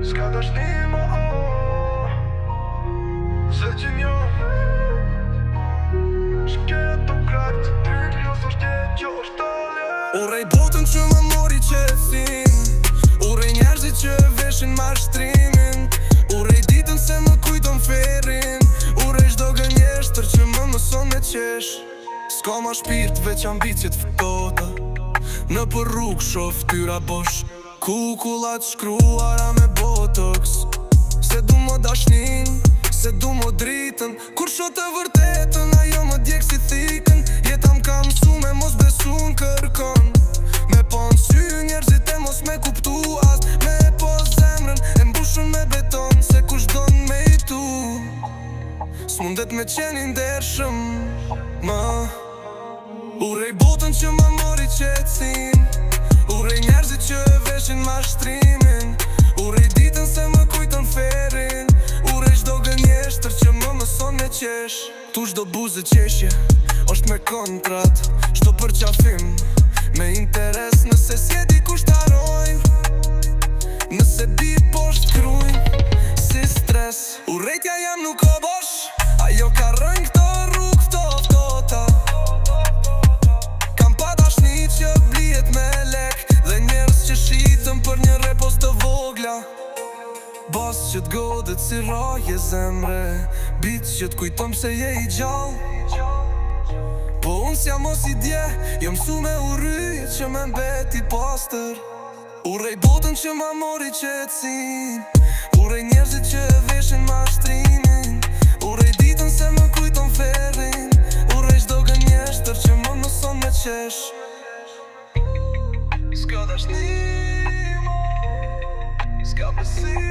S'ka dashni më se që njo Shke të kratë Ty kjo s'është që është talje Urej botën që më mori qetësin Urej njerëzit që veshin mashtrimin Urej ditën se më kujton ferin Urej çdo gënjeshtër që më mëson me qesh S'ka ma shpirt veç ambicjet fëtota Në për rrug shof tyra bosh Kukullat shkruara me botox Se du më dashnin, se du më dritën Kur sho të vërtetën, ajo më djek si thikën Jeta m'ka mësu me mos besu n'kërkon Me po në sy njerëzit e mos me kuptu as Me po zemrën e mbushën me beton Se kush don me i tu S'mundet me qenin ndershëm Ma Urej botën që më mori qetësin Urej njerëzit që veshin mashtrimin Urej ditën se më kujton ferin Urej çdo gënjeshtër që më mëson me qesh Tu çdo buzë qeshje është me kontrat Çdo përqafim me interes Nëse s'jedi kushtarojnë Nëse bi poshtë krujnë Si stres Urejtja jam nuk o bosh Ajo ka rënjë këto rrugë ftoftota Kam pa dashni që blijet me lek Dhe njerës që shitëm për një repos të vogla Bas që t'godet si raje zemre Bit që t'kujtom se je i gjall Po unë s'jam mos i dje Jo mësu me uryje që me mbet i pastër Urej botën që ma mori qetësin Urej njerëzit që veshin mashtrimin Urej ditën se më kujton ferin Urej çdo gënjeshtër që më mëson me qesh S'ka dashni mo S'ka besim